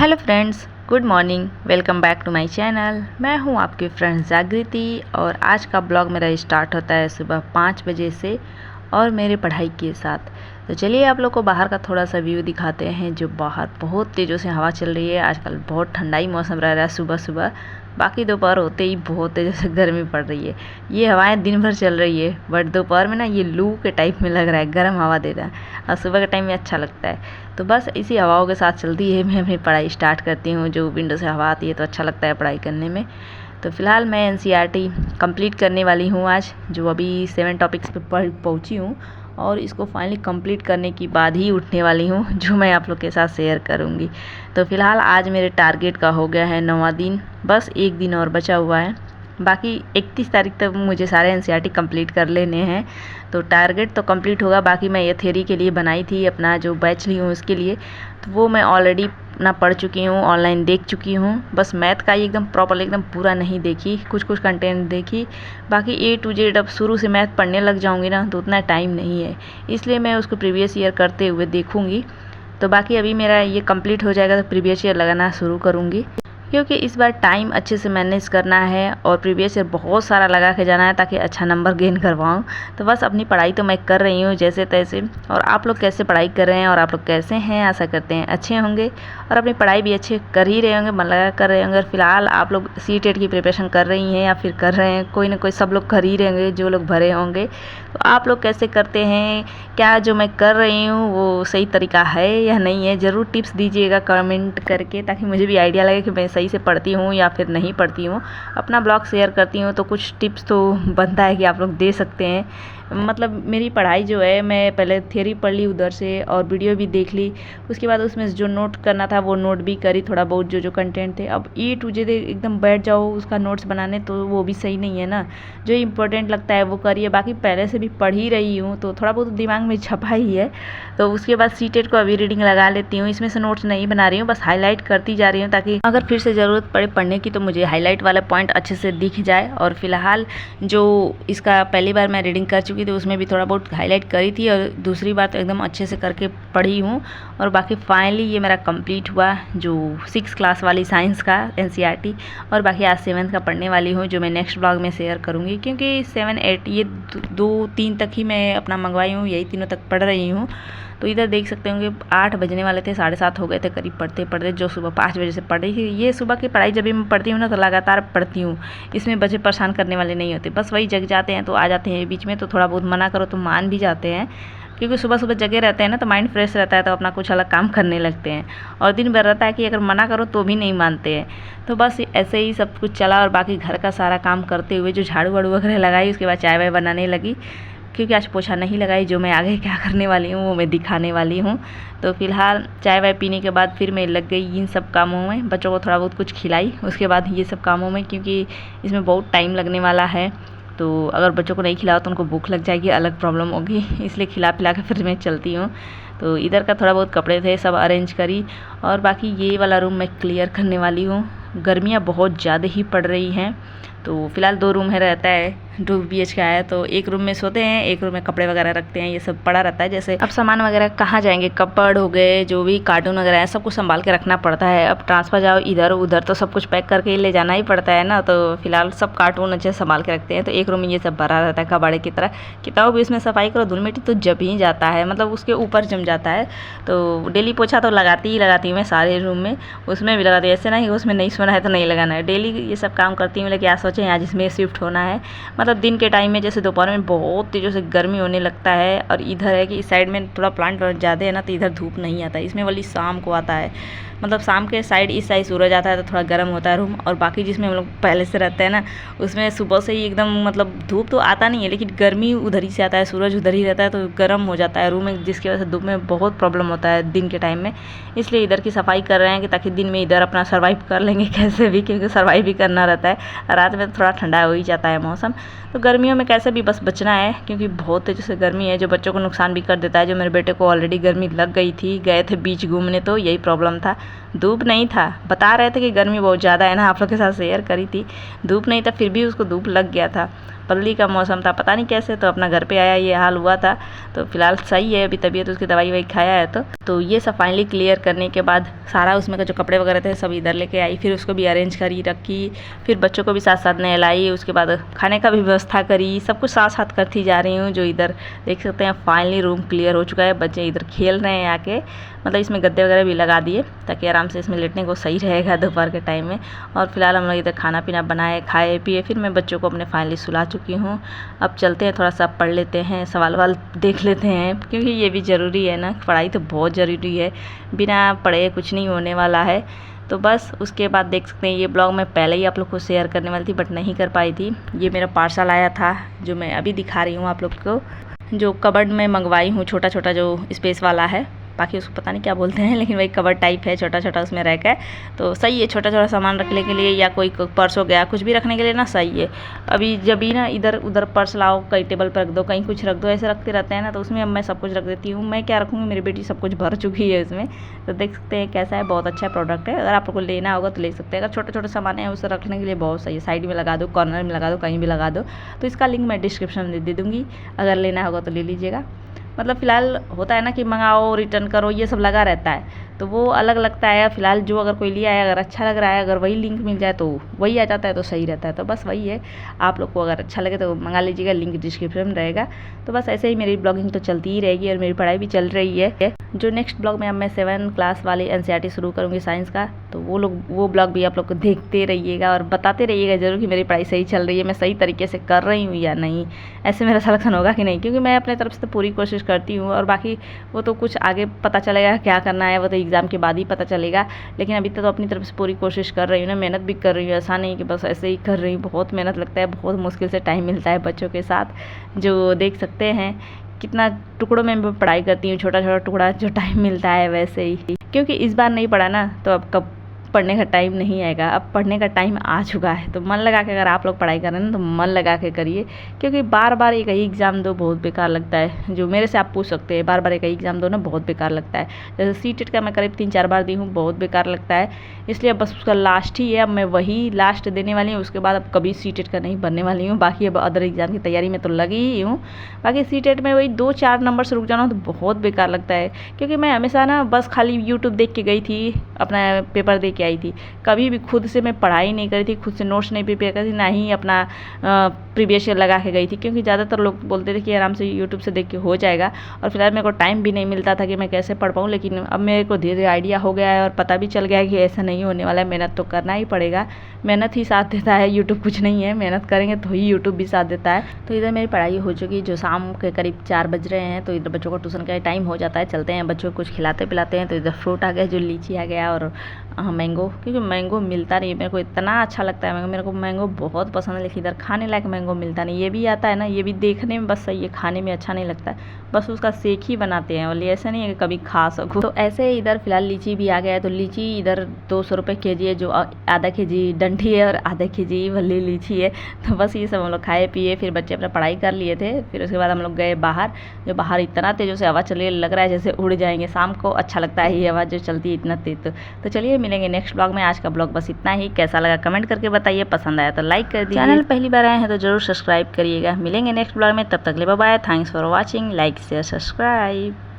Hello friends, good morning. Welcome back to my channel. मैं हूं आपकी फ्रेंड जागृति और आज का ब्लॉग मेरा स्टार्ट होता है सुबह 5 बजे से और मेरे पढ़ाई के साथ। तो चलिए आप लोग को बाहर का थोड़ा सा व्यू दिखाते हैं। जो बाहर बहुत तेज़ों से हवा चल रही है। आजकल बहुत ठंडाई मौसम रह रहा है सुबह सुबह, बाकी दोपहर होते ही बहुत तेज़ों से गर्मी पड़ रही है। ये हवाएं दिन भर चल रही है बट दोपहर में ना ये लू के टाइप में लग रहा है, गर्म हवा दे रहा है और सुबह के टाइम में अच्छा लगता है। तो बस इसी हवाओं के साथ चलती है मैं अपनी पढ़ाई स्टार्ट करती हूँ। जो विंडो से हवा आती है तो अच्छा लगता है पढ़ाई करने में। तो फ़िलहाल मैं एनसीईआरटी कंप्लीट करने वाली हूँ आज, जो अभी 7 टॉपिक्स पे पहुँची हूँ और इसको फाइनली कंप्लीट करने के बाद ही उठने वाली हूँ, जो मैं आप लोग के साथ शेयर करूँगी। तो फ़िलहाल आज मेरे टारगेट का हो गया है 9वां दिन, बस 1 दिन और बचा हुआ है। बाकी 31 तारीख तक मुझे सारे एनसीईआरटी कंप्लीट कर लेने हैं। तो टारगेट तो कंप्लीट होगा। बाकी मैं ये थ्योरी के लिए बनाई थी, अपना जो बैच ली हूँ उसके लिए, तो वो मैं ऑलरेडी ना पढ़ चुकी हूँ, ऑनलाइन देख चुकी हूँ। बस मैथ का ही एकदम प्रॉपर एकदम पूरा नहीं देखी, कुछ कुछ कंटेंट देखी। बाकी A to Z अब शुरू से मैथ पढ़ने लग जाऊँगी ना तो उतना टाइम नहीं है, इसलिए मैं उसको प्रीवियस ईयर करते हुए देखूँगी। तो बाकी अभी मेरा ये कंप्लीट हो जाएगा तो प्रीवियस ईयर लगाना शुरू करूँगी, क्योंकि इस बार टाइम अच्छे से मैनेज करना है और प्रीवियस ईयर बहुत सारा लगा के जाना है ताकि अच्छा नंबर गेन करवाऊँ। तो बस अपनी पढ़ाई तो मैं कर रही हूँ जैसे तैसे। और आप लोग कैसे पढ़ाई कर रहे हैं और आप लोग कैसे हैं, आशा करते हैं अच्छे होंगे और अपनी पढ़ाई भी अच्छे कर ही रहे होंगे, मन लगा कर रहे होंगे। और फिलहाल आप लोग CTET की प्रिपरेशन कर रही हैं या फिर कर रहे हैं, कोई ना कोई सब लोग कर ही रहे होंगे जो लोग भरे होंगे। तो आप लोग कैसे करते हैं, क्या जो मैं कर रही हूँ वो सही तरीका है या नहीं है, ज़रूर टिप्स दीजिएगा कमेंट करके, ताकि मुझे भी आइडिया लगे कि मैं सही से पढ़ती हूँ या फिर नहीं पढ़ती हूँ। अपना ब्लॉग शेयर करती हूँ तो कुछ टिप्स तो बनता है कि आप लोग दे सकते हैं। मतलब मेरी पढ़ाई जो है, मैं पहले थ्योरी पढ़ ली उधर से और वीडियो भी देख ली, उसके बाद उसमें जो नोट करना था वो नोट भी करी, थोड़ा बहुत जो जो कंटेंट थे। अब A to Z एकदम बैठ जाओ उसका नोट्स बनाने तो वो भी सही नहीं है ना। जो इम्पोर्टेंट लगता है वो करिए। बाकी पहले से भी पढ़ ही रही हूँ तो थोड़ा बहुत दिमाग में छपा ही है। तो उसके बाद CTET को अभी रीडिंग लगा लेती हूँ। इसमें से नोट्स नहीं बना रही हूँ, बस हाईलाइट करती जा रही हूँ ताकि अगर फिर से ज़रूरत पड़े पढ़ने की तो मुझे हाईलाइट वाला पॉइंट अच्छे से दिख जाए। और फिलहाल जो इसका पहली बार मैं रीडिंग कर चुकी थी उसमें भी थोड़ा बहुत हाईलाइट करी थी और दूसरी बार तो एकदम अच्छे से करके पढ़ी हूँ। और बाकी फाइनली ये मेरा कंप्लीट हुआ जो 6 क्लास वाली साइंस का एनसीईआरटी। और बाकी आज 7th का पढ़ने वाली हूँ, जो मैं नेक्स्ट ब्लॉग में शेयर करूँगी, क्योंकि 7, 8 ये 2-3 तक ही मैं अपना मंगवाई हूँ, यही तीनों तक पढ़ रही हूँ। तो इधर देख सकते होंगे 8 बजने वाले थे, 7:30 हो गए थे करीब पढ़ते पढ़ते, जो सुबह 5 बजे से पढ़ रही थी। ये सुबह की पढ़ाई जब भी मैं पढ़ती हूँ ना तो लगातार पढ़ती हूँ, इसमें बच्चे परेशान करने वाले नहीं होते। बस वही जग जाते हैं तो आ जाते हैं बीच में, तो थोड़ा बहुत मना करो तो मान भी जाते हैं, क्योंकि सुबह सुबह जगे रहते हैं ना तो माइंड फ्रेश रहता है तो अपना कुछ अलग काम करने लगते हैं। और दिन भर रहता है कि अगर मना करो तो भी नहीं मानते हैं। तो बस ऐसे ही सब कुछ चला और बाकी घर का सारा काम करते हुए जो झाड़ू वाड़ू वगैरह लगाई, उसके बाद चाय वाय बनाने लगी, क्योंकि आज पोछा नहीं लगाई। जो मैं आगे क्या करने वाली हूँ वो मैं दिखाने वाली हूँ। तो फिलहाल चाय वाय पीने के बाद फिर मैं लग गई इन सब कामों में, बच्चों को थोड़ा बहुत कुछ खिलाई, उसके बाद ये सब कामों में, क्योंकि इसमें बहुत टाइम लगने वाला है। तो अगर बच्चों को नहीं खिलाओ तो उनको भूख लग जाएगी, अलग प्रॉब्लम होगी, इसलिए खिला पिला के फिर मैं चलती हूँ। तो इधर का थोड़ा बहुत कपड़े थे सब अरेंज करी और बाकी ये वाला रूम मैं क्लियर करने वाली हूँ। गर्मियाँ बहुत ज़्यादा ही पड़ रही हैं। तो फिलहाल 2 रूम है, रहता है 2 BH का है, तो एक रूम में सोते हैं, एक रूम में कपड़े वगैरह रखते हैं, ये सब पड़ा रहता है। जैसे अब सामान वगैरह कहाँ जाएंगे, कपड़ हो गए, जो भी कार्टून वगैरह है, सब कुछ संभाल के रखना पड़ता है। अब ट्रांसफ़र जाओ इधर उधर तो सब कुछ पैक करके ही ले जाना ही पड़ता है ना। तो फिलहाल सब कार्टून अच्छे संभाल के रखते हैं। तो एक रूम में ये सब भरा रहता है कबाड़े की तरह। किताब भी इसमें सफाई करो, धूल मिट्टी तो जब ही जाता है, मतलब उसके ऊपर जम जाता है। तो डेली पोछा तो लगाती हूँ मैं सारे रूम में, उसमें भी लगाती हूँ। ऐसे नहीं उसमें नहीं सोना है तो नहीं लगाना है, डेली ये सब काम करती हूँ। लेकिन आज सोचें आज इसमें शिफ्ट होना है। मतलब दिन के टाइम में, जैसे दोपहर में बहुत तेज़ों से गर्मी होने लगता है और इधर है कि इस साइड में थोड़ा प्लांट ज़्यादा है ना तो इधर धूप नहीं आता, इसमें वाली शाम को आता है। मतलब शाम के साइड इस साइड सूरज आता है तो थोड़ा गर्म होता है रूम। और बाकी जिसमें हम लोग पहले से रहते हैं ना उसमें सुबह से ही एकदम मतलब धूप तो आता नहीं है, लेकिन गर्मी उधर ही से आता है, सूरज उधर ही रहता है तो गर्म हो जाता है रूम में, जिसकी वजह से धूप में बहुत प्रॉब्लम होता है दिन के टाइम में। इसलिए इधर की सफाई कर रहे हैं कि ताकि दिन में इधर अपना सर्वाइव कर लेंगे कैसे भी, क्योंकि सर्वाइव भी करना रहता है। रात में थोड़ा ठंडा हो ही जाता है मौसम। तो गर्मियों में कैसे भी बस बचना है, क्योंकि बहुत तेज़ी से गर्मी है जो बच्चों को नुकसान भी कर देता है। जो मेरे बेटे को ऑलरेडी गर्मी लग गई थी, गए थे बीच घूमने तो यही प्रॉब्लम था। धूप नहीं था, बता रहे थे कि गर्मी बहुत ज़्यादा है ना, आप लोग के साथ शेयर करी थी। धूप नहीं था फिर भी उसको धूप लग गया था। बदली का मौसम था, पता नहीं कैसे, तो अपना घर पे आया, ये हाल हुआ था। तो फिलहाल सही है, अभी तबीयत उसकी दवाई वही खाया है। तो ये सब फाइनली क्लियर करने के बाद सारा उसमें का जो कपड़े वगैरह थे सब इधर लेके आई, फिर उसको भी अरेंज करी रखी, फिर बच्चों को भी साथ साथ नहलाई, उसके बाद खाने का भी व्यवस्था करी, सब कुछ साथ साथ करती जा रही हूँ। जो इधर देख सकते हैं फाइनली रूम क्लियर हो चुका है, बच्चे इधर खेल रहे हैं आके, मतलब इसमें गद्दे वगैरह भी लगा दिए ताकि आराम से इसमें लेटने को सही रहेगा दोपहर के टाइम में। और फिलहाल हम लोग इधर खाना पीना बनाए, खाए पिए, फिर मैं बच्चों को अपने फाइनली सुला चुकी हूँ। अब चलते हैं, थोड़ा सा पढ़ लेते हैं, सवाल वाल देख लेते हैं, क्योंकि ये भी ज़रूरी है ना, पढ़ाई तो बहुत ज़रूरी है, बिना पढ़े कुछ नहीं होने वाला है। तो बस उसके बाद देख सकते हैं, ये ब्लॉग मैं पहले ही आप लोग को शेयर करने वाली थी बट नहीं कर पाई थी। ये मेरा पार्सल आया था जो मैं अभी दिखा रही हूँ आप लोग को, जो कबर्ड में मंगवाई हूँ, छोटा छोटा जो स्पेस वाला है, बाकी उसको पता नहीं क्या बोलते हैं, लेकिन वही कवर टाइप है, छोटा छोटा उसमें रैक है। तो सही है, छोटा छोटा सामान रखने के लिए या कोई पर्स हो गया, कुछ भी रखने के लिए ना सही है। अभी जब भी ना इधर उधर पर्स लाओ, कहीं टेबल पर रख दो, कहीं कुछ रख दो, ऐसे रखते रहते हैं ना, तो उसमें अब मैं सब कुछ रख देती हूँ। मैं क्या रखूँगी, मेरी बेटी सब कुछ भर चुकी है इसमें। तो देख सकते हैं कैसा है, बहुत अच्छा प्रोडक्ट है, अगर आप लोग को लेना होगा तो ले सकते हैं। अगर छोटे छोटे सामान है उसे रखने के लिए बहुत सही है, साइड में लगा दो, कॉर्नर में लगा दो, कहीं भी लगा दो। तो इसका लिंक मैं डिस्क्रिप्शन में दे दूँगी, अगर लेना होगा तो ले लीजिएगा। मतलब फ़िलहाल होता है ना कि मंगाओ रिटर्न करो, ये सब लगा रहता है, तो वो अलग लगता है। फ़िलहाल जो अगर कोई लिया है, अगर अच्छा लग रहा है, अगर वही लिंक मिल जाए तो वही आ जाता है, तो सही रहता है। तो बस वही है, आप लोग को अगर अच्छा लगे तो मंगा लीजिएगा, लिंक डिस्क्रिप्शन में रहेगा। तो बस ऐसे ही मेरी ब्लॉगिंग तो चलती ही रहेगी और मेरी पढ़ाई भी चल रही है। जो नेक्स्ट ब्लॉग में अब मैं 7 क्लास वाली NCERT शुरू करूँगी साइंस का, तो वो ब्लॉग भी आप लोग को देखते रहिएगा और बताते रहिएगा ज़रूर कि मेरी पढ़ाई सही चल रही है, मैं सही तरीके से कर रही हूँ या नहीं, ऐसे मेरा सिलेक्शन होगा कि नहीं, क्योंकि मैं अपने तरफ से तो पूरी कोशिश करती हूँ। और बाकी वो तो कुछ आगे पता चलेगा क्या करना है, वो तो एग्ज़ाम के बाद ही पता चलेगा। लेकिन अभी तक तो अपनी तरफ से पूरी कोशिश कर रही हूँ ना, मेहनत भी कर रही हूँ, ऐसा नहीं कि बस ऐसे ही कर रही हूँ। बहुत मेहनत लगता है, बहुत मुश्किल से टाइम मिलता है बच्चों के साथ, जो देख सकते हैं कितना टुकड़ों में मैं पढ़ाई करती हूँ, छोटा छोटा टुकड़ा जो टाइम मिलता है वैसे ही। क्योंकि इस बार नहीं पढ़ा ना, तो अब कब पढ़ने का टाइम नहीं आएगा, अब पढ़ने का टाइम आ चुका है। तो मन लगा के, अगर आप लोग पढ़ाई कर रहे हैं ना, तो मन लगा के करिए, क्योंकि बार बार एक ही एग्ज़ाम दो बहुत बेकार लगता है। जो मेरे से आप पूछ सकते हैं, बार बार एक ही एग्ज़ाम दो ना बहुत बेकार लगता है। जैसे CTET का मैं करीब 3-4 बार दी हूँ, बहुत बेकार लगता है। इसलिए बस उसका लास्ट ही है, अब मैं वही लास्ट देने वाली हूँ, उसके बाद अब कभी CTET का नहीं बनने वाली हूँ। बाकी अब अदर एग्ज़ाम की तैयारी में तो लगी ही हूँ। बाकी CTET में वही 2-4 नंबर से रुक जाना तो बहुत बेकार लगता है, क्योंकि मैं हमेशा ना बस खाली यूट्यूब देख के गई थी, अपना पेपर दे के आई थी। कभी भी खुद से मैं पढ़ाई नहीं करी थी, खुद से नोट्स नहीं प्रिपेयर करी थी, ना ही अपना प्रीवियस ईयर लगा के गई थी, क्योंकि ज़्यादातर लोग बोलते थे कि आराम से यूट्यूब से देख के हो जाएगा। और फिलहाल मेरे को टाइम भी नहीं मिलता था कि मैं कैसे पढ़ पाऊँ, लेकिन अब मेरे को धीरे धीरे आइडिया हो गया है और पता भी चल गया है कि ऐसा नहीं होने वाला है। मेहनत तो करना ही पड़ेगा, मेहनत ही साथ देता है, यूट्यूब कुछ नहीं है, मेहनत करेंगे तो ही यूट्यूब भी साथ देता है। तो इधर मेरी पढ़ाई हो चुकी, जो शाम के करीब 4 बज रहे हैं, तो इधर बच्चों को ट्यूशन का टाइम हो जाता है, चलते हैं बच्चों को कुछ खिलाते पिलाते हैं। तो इधर फ्रूट आ गया, जो लीची आ गया, और मैंगो, क्योंकि मैंगो मिलता नहीं, मेरे को इतना अच्छा लगता है मैंगो, मेरे को मैंगो बहुत पसंद है, लेकिन इधर खाने लायक मैंगो मिलता नहीं। ये भी आता है ना, ये भी देखने में बस सही है, खाने में अच्छा नहीं लगता है, बस उसका शेक ही बनाते हैं, और ऐसा नहीं है कि कभी खा सको। तो ऐसे ही इधर फिलहाल लीची भी आ गया है, तो लीची इधर 200 रुपये केजी है, जो आधा केजी डंठी है और आधा केजी वाली लीची है। तो बस ये सब हम लोग खाए पिए, फिर बच्चे अपना पढ़ाई कर लिए थे, फिर उसके बाद हम लोग गए बाहर। जो बाहर इतना तेज़ों से हवा चल रही है, लग रहा है जैसे उड़ जाएंगे। शाम को अच्छा लगता है ये हवा जो चलती है इतना तेज। तो चलिए मिलेंगे नेक्स्ट ब्लॉग में। आज का ब्लॉग बस इतना ही, कैसा लगा कमेंट करके बताइए, पसंद आया तो लाइक कर दीजिए, चैनल पहली बार आए हैं तो जरूर सब्सक्राइब करिएगा। मिलेंगे नेक्स्ट ब्लॉग में, तब तक ले bye bye, thanks for watching, like share subscribe.